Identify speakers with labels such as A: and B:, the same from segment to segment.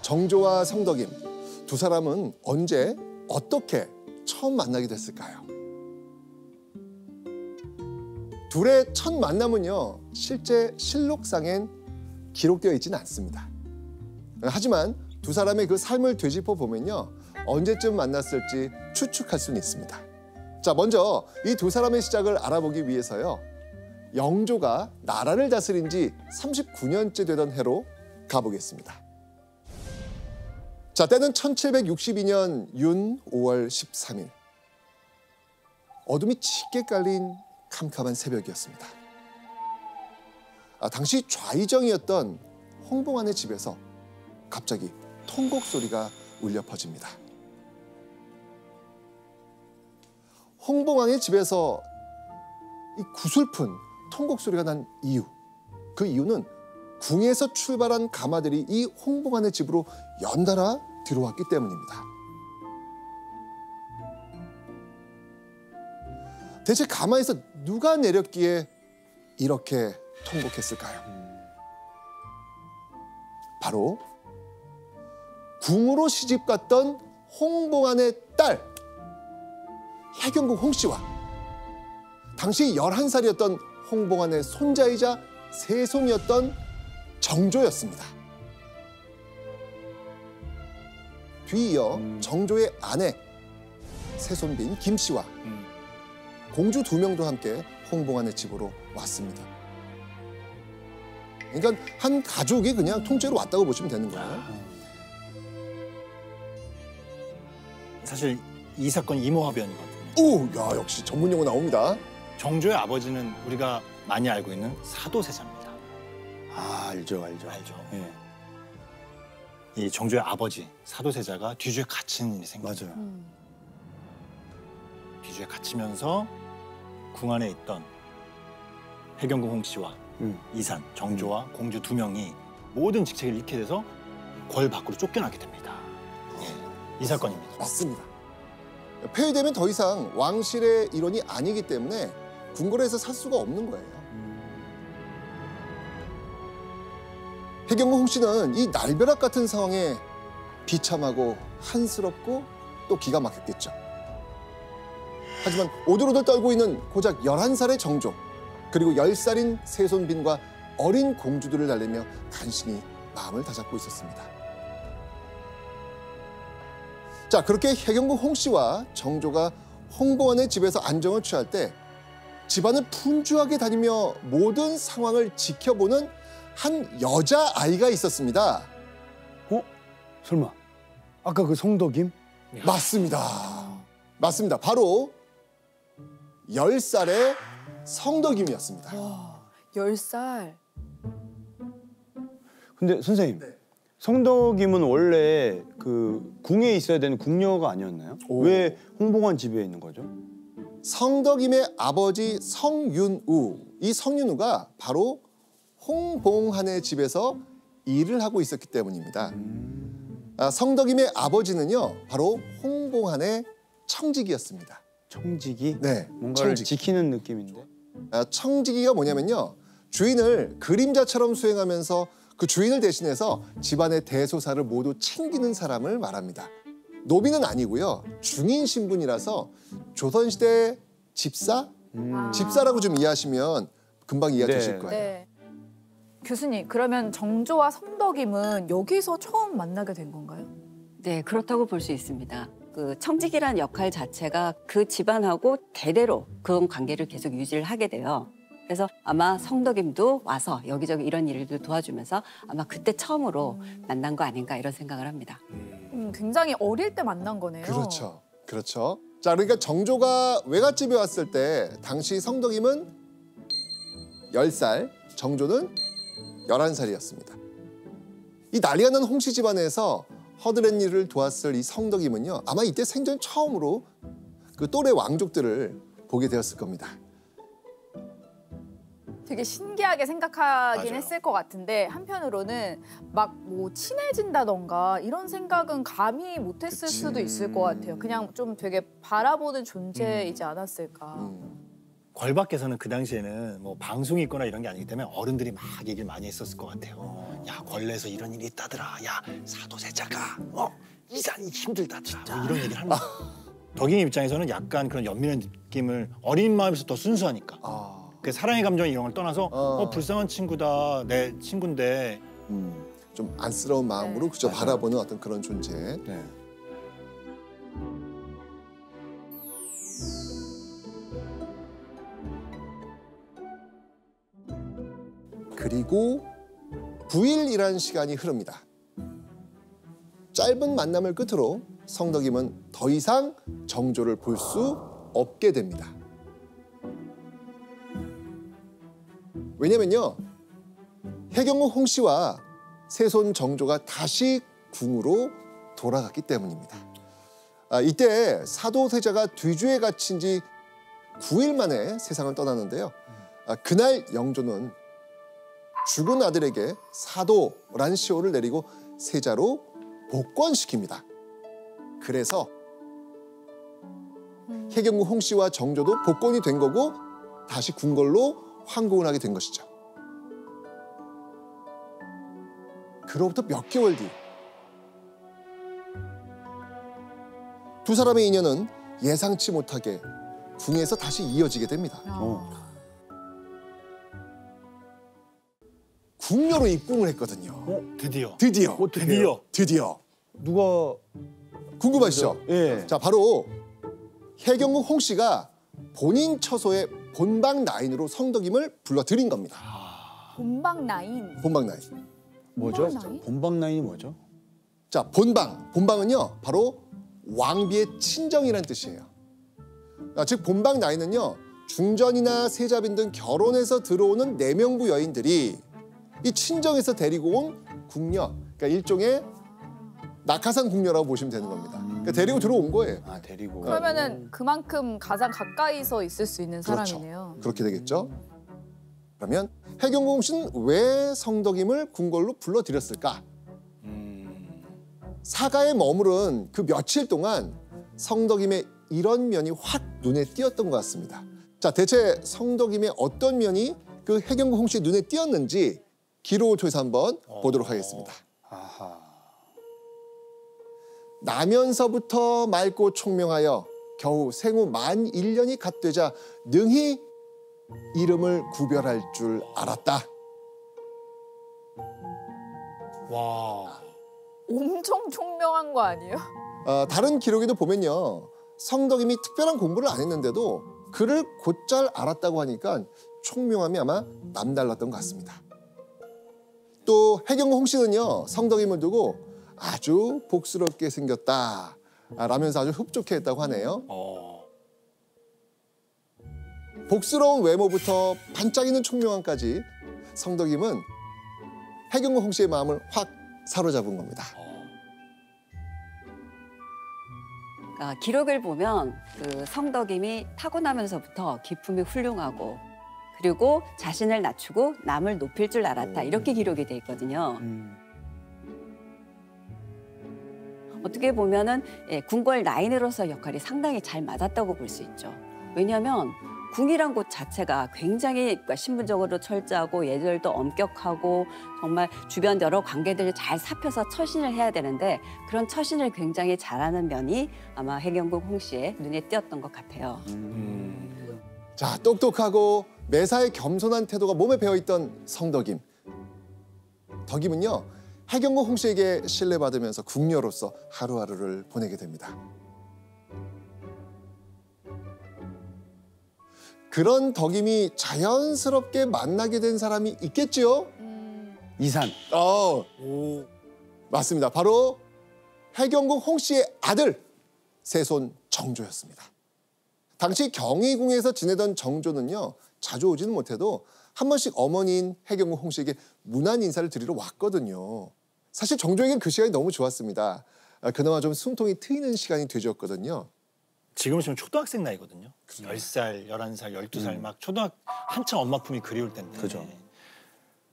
A: 정조와 성덕임 두 사람은 언제 어떻게 처음 만나게 됐을까요? 둘의 첫 만남은요, 실제 실록상엔 기록되어 있지는 않습니다. 하지만 두 사람의 그 삶을 되짚어 보면요, 언제쯤 만났을지 추측할 수는 있습니다. 자, 먼저 이 두 사람의 시작을 알아보기 위해서요, 영조가 나라를 다스린 지 39년째 되던 해로 가보겠습니다. 자, 때는 1762년 윤 5월 13일. 어둠이 짙게 깔린 캄캄한 새벽이었습니다. 당시 좌의정이었던 홍봉안의 집에서 갑자기 통곡 소리가 울려 퍼집니다. 홍봉안의 집에서 이 구슬픈 통곡 소리가 난 이유, 그 이유는 궁에서 출발한 가마들이 이 홍봉안의 집으로 연달아 들어왔기 때문입니다. 대체 가마에서 누가 내렸기에 이렇게 통곡했을까요? 바로 궁으로 시집갔던 홍봉안의 딸 해경궁 홍씨와 당시 11살이었던 홍봉안의 손자이자 세손이었던 정조였습니다. 뒤이어 정조의 아내 세손빈 김씨와 공주 2명도 함께 홍봉안의 집으로 왔습니다. 그러니까 한 가족이 그냥 통째로 왔다고 보시면 되는 거예요.
B: 사실 이 사건 이모화변이거든요.
A: 오, 야, 역시 전문 용어 나옵니다.
B: 정조의 아버지는 우리가 많이 알고 있는 사도세자입니다.
C: 아, 알죠.
B: 예. 이 정조의 아버지 사도세자가 뒤주에 갇힌 일이 생겼어요.
C: 맞아요.
B: 뒤주에 갇히면서 궁 안에 있던 해경궁 홍씨와 이산, 정조와 공주 2명이 모든 직책을 잃게 돼서 궐 밖으로 쫓겨나게 됩니다. 예. 이 사건입니다.
A: 맞습니다. 폐위되면 더 이상 왕실의 일원이 아니기 때문에 궁궐에서 살 수가 없는 거예요. 해경궁 홍씨는 이 날벼락 같은 상황에 비참하고 한스럽고 또 기가 막혔겠죠. 하지만 오들오들 떨고 있는 고작 11살의 정조, 그리고 10살인 세손빈과 어린 공주들을 달래며 간신히 마음을 다잡고 있었습니다. 자, 그렇게 해경궁 홍씨와 정조가 홍봉안의 집에서 안정을 취할 때 집안을 분주하게 다니며 모든 상황을 지켜보는 한 여자아이가 있었습니다.
C: 설마 아까 그 성덕임?
A: 맞습니다. 맞습니다. 바로 10살의 성덕임이었습니다.
D: 와, 10살.
C: 근데 선생님,
A: 네.
C: 성덕임은 원래 그 궁에 있어야 되는 궁녀가 아니었나요?
A: 오.
C: 왜 홍봉안 집에 있는 거죠?
A: 성덕임의 아버지 성윤우, 이 성윤우가 바로 홍봉안의 집에서 일을 하고 있었기 때문입니다. 성덕임의 아버지는요, 바로 홍봉안의 청직이었습니다.
C: 청직이?
A: 네,
C: 뭔가를
A: 청직.
C: 지키는 느낌인데?
A: 청직이가 뭐냐면요, 주인을 그림자처럼 수행하면서 그 주인을 대신해서 집안의 대소사를 모두 챙기는 사람을 말합니다. 노비는 아니고요, 중인 신분이라서 조선시대 집사? 집사라고 좀 이해하시면 금방 이해되실
C: 네.
A: 거예요.
D: 네. 교수님, 그러면 정조와 성덕임은 여기서 처음 만나게 된 건가요?
E: 네, 그렇다고 볼 수 있습니다. 그 청직이라는 역할 자체가 그 집안하고 대대로 그런 관계를 계속 유지를 하게 돼요. 그래서 아마 성덕임도 와서 여기저기 이런 일을 도와주면서 아마 그때 처음으로 만난 거 아닌가 이런 생각을 합니다.
D: 굉장히 어릴 때 만난 거네요.
A: 그렇죠. 그렇죠. 자, 그러니까 정조가 외갓집에 왔을 때 당시 성덕임은 10살, 정조는 11살이었습니다. 이 난리가 난 홍씨 집안에서 허드렛 일을 도왔을 이 성덕임은요, 아마 이때 생전 처음으로 그 또래 왕족들을 보게 되었을 겁니다.
D: 되게 신기하게 생각하긴
A: 맞아요.
D: 했을 것 같은데 한편으로는 막 뭐 친해진다던가 이런 생각은 감히 못했을
A: 그치.
D: 수도 있을 것 같아요. 그냥 좀 되게 바라보는 존재이지 않았을까.
B: 궐 밖에서는 그 당시에는 뭐 방송이 있거나 이런 게 아니기 때문에 어른들이 막 얘기를 많이 했었을 것 같아요. 야, 궐에서 이런 일이 있다더라. 야, 사도세자가 이산이 힘들다더라. 뭐 이런 얘기를 하는 거예요. 덕인 입장에서는 약간 그런 연민한 느낌을 어린 마음에서 더 순수하니까. 그 사랑의 감정 이런 걸 떠나서 불쌍한 친구다. 내 친구인데.
A: 좀 안쓰러운 마음으로
D: 네.
A: 그저 바라보는 어떤 그런 존재.
C: 네.
A: 그리고 9일이라는 시간이 흐릅니다. 짧은 만남을 끝으로 성덕임은 더 이상 정조를 볼 수 없게 됩니다. 왜냐면요, 해경궁 홍씨와 세손 정조가 다시 궁으로 돌아갔기 때문입니다. 이때 사도세자가 뒤주에 갇힌 지 9일 만에 세상을 떠났는데요. 그날 영조는 죽은 아들에게 사도란 시호를 내리고 세자로 복권시킵니다. 그래서 해경궁 홍씨와 정조도 복권이 된 거고 다시 궁궐로 환궁을 하게 된 것이죠. 그로부터 몇 개월 뒤 두 사람의 인연은 예상치 못하게 궁에서 다시 이어지게 됩니다. 궁녀로 입궁을 했거든요.
B: 드디어.
A: 드디어.
C: 누가
A: 궁금하시죠?
C: 예.
A: 자, 바로 해경궁 홍씨가 본인 처소의 본방 나인으로 성덕임을 불러들인 겁니다.
D: 본방 나인.
A: 본방 나인.
C: 뭐죠?
D: 본방 라인?
C: 본방 라인이 뭐죠?
A: 자, 본방은요, 바로 왕비의 친정이라는 뜻이에요. 즉 본방 나인은요, 중전이나 세자빈 등 결혼해서 들어오는 내명부 여인들이 이 친정에서 데리고 온 궁녀, 그러니까 일종의 낙하산 궁녀라고 보시면 되는 겁니다. 그러니까 데리고 들어온 거예요.
C: 아, 데리고.
D: 그러면은 그만큼 가장 가까이서 있을 수 있는
A: 그렇죠.
D: 사람이네요.
A: 그렇게 되겠죠. 그러면 해경궁 씨는 왜 성덕임을 궁궐로 불러들였을까? 사가에 머무른 그 며칠 동안 성덕임의 이런 면이 확 눈에 띄었던 것 같습니다. 자, 대체 성덕임의 어떤 면이 그 해경궁 홍씨의 눈에 띄었는지 기록을 통해서 한번 보도록 하겠습니다.
C: 아하.
A: 나면서부터 맑고 총명하여 겨우 생후 만 1년이 갓 되자 능히 이름을 구별할 줄 알았다.
B: 와.
D: 엄청 총명한 거 아니에요?
A: 다른 기록에도 보면요, 성덕임이 특별한 공부를 안 했는데도 글을 곧잘 알았다고 하니까 총명함이 아마 남달랐던 것 같습니다. 또 해경궁 홍씨는요, 성덕임을 두고 아주 복스럽게 생겼다 라면서 아주 흡족해했다고 하네요. 복스러운 외모부터 반짝이는 총명함까지 성덕임은 해경궁 홍씨의 마음을 확 사로잡은 겁니다.
E: 기록을 보면 그 성덕임이 타고나면서부터 기품이 훌륭하고 그리고 자신을 낮추고 남을 높일 줄 알았다. 이렇게 기록이 돼 있거든요. 어떻게 보면은 궁궐 라인으로서 역할이 상당히 잘 맞았다고 볼 수 있죠. 왜냐하면 궁이란 곳 자체가 굉장히 그러니까 신분적으로 철저하고 예절도 엄격하고 정말 주변 여러 관계들을 잘 살펴서 처신을 해야 되는데 그런 처신을 굉장히 잘하는 면이 아마 해경궁 홍씨의 눈에 띄었던 것 같아요.
A: 자, 똑똑하고 매사에 겸손한 태도가 몸에 배어있던 성덕임. 덕임은요, 해경궁 홍씨에게 신뢰받으면서 궁녀로서 하루하루를 보내게 됩니다. 그런 덕임이 자연스럽게 만나게 된 사람이 있겠지요?
C: 이산.
A: 맞습니다. 바로 해경궁 홍씨의 아들 세손 정조였습니다. 당시 경희궁에서 지내던 정조는요, 자주 오지는 못해도 한 번씩 어머니인 해경궁 홍씨에게 문안 인사를 드리러 왔거든요. 사실 정조에겐 그 시간이 너무 좋았습니다. 그나마 좀 숨통이 트이는 시간이 되줬거든요.
B: 지금 지금 초등학생 나이거든요. 10살, 11살, 12살 막 한참 엄마 품이 그리울 텐데.
C: 그죠.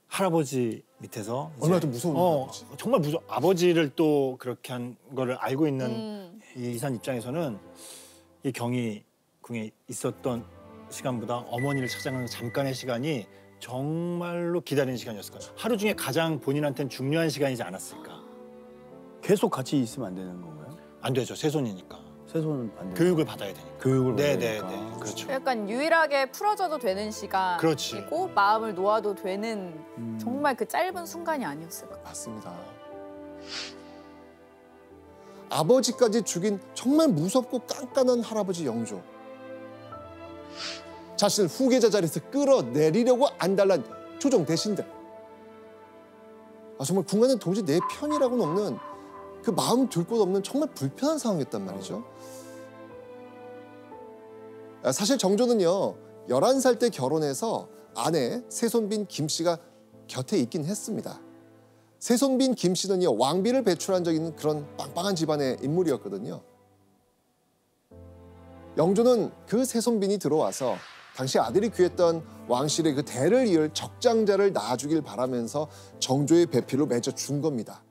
B: 할아버지 밑에서 이제
A: 얼마나 또 무서운 할아버지.
B: 정말 무서워. 아버지를 또 그렇게 한 거를 알고 있는 이 이산 입장에서는 이 경희궁에 있었던 시간보다 어머니를 찾아가는 잠깐의 시간이 정말로 기다리는 시간이었을 거예요. 하루 중에 가장 본인한테는 중요한 시간이지 않았을까.
C: 계속 같이 있으면 안 되는 건가요?
B: 안 되죠. 새손이니까.
C: 새손은 안 돼요.
B: 교육을 받아야 되니까.
C: 교육을 받아야
B: 네네네.
C: 되니까.
B: 그렇죠.
D: 약간 유일하게 풀어져도 되는
B: 그렇지.
D: 시간이고 마음을 놓아도 되는 정말 그 짧은 순간이 아니었을까.
A: 맞습니다. 아버지까지 죽인 정말 무섭고 깐깐한 할아버지 영조. 자신을 후계자 자리에서 끌어내리려고 안달난 조정 대신들. 정말 궁안은 도저히 내 편이라고는 없는 그 마음 둘 곳 없는 정말 불편한 상황이었단 말이죠. 사실 정조는요 11살 때 결혼해서 아내 세손빈 김씨가 곁에 있긴 했습니다. 세손빈 김씨는요 왕비를 배출한 적 있는 그런 빵빵한 집안의 인물이었거든요. 영조는 그 세손빈이 들어와서 당시 아들이 귀했던 왕실의 그 대를 이을 적장자를 낳아주길 바라면서 정조의 배필로 맺어 준 겁니다.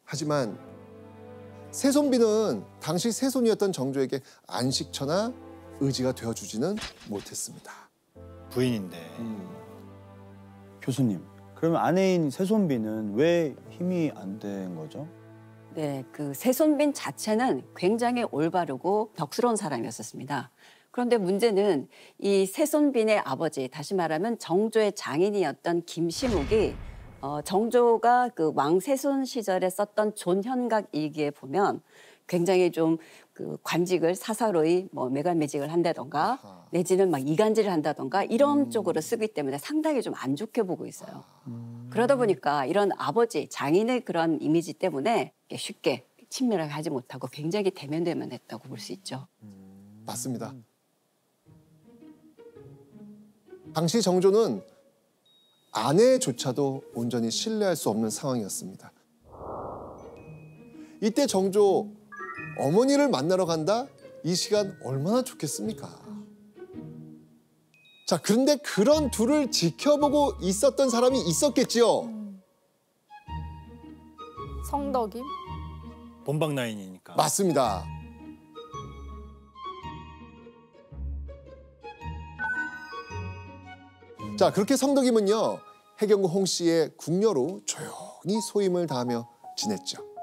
A: 하지만 세손빈은 당시 세손이었던 정조에게 안식처나 의지가 되어주지는 못했습니다.
B: 부인인데.
C: 교수님, 그러면 아내인 새손비는 왜 힘이 안 된 거죠?
E: 네, 그 세손빈 자체는 굉장히 올바르고 덕스러운 사람이었었습니다. 그런데 문제는 이 세손빈의 아버지, 다시 말하면 정조의 장인이었던 김시묵이 정조가 그 왕세손 시절에 썼던 존현각 일기에 보면 굉장히 좀 그 관직을 사사로이 뭐 매갈매직을 한다던가 내지는 막 이간질을 한다던가 이런 쪽으로 쓰기 때문에 상당히 좀 안 좋게 보고 있어요. 그러다 보니까 이런 아버지, 장인의 그런 이미지 때문에 쉽게 친밀하게 하지 못하고 굉장히 대면대면했다고 볼 수 있죠.
A: 맞습니다. 당시 정조는 아내조차도 온전히 신뢰할 수 없는 상황이었습니다. 이때 정조 어머니를 만나러 간다? 이 시간 얼마나 좋겠습니까? 자, 그런데 그런 둘을 지켜보고 있었던 사람이 있었겠지요.
D: 성덕임?
B: 본방라인이니까.
A: 맞습니다. 자, 그렇게 성덕임은요 해경구 홍씨의 궁녀로 조용히 소임을 다하며 지냈죠.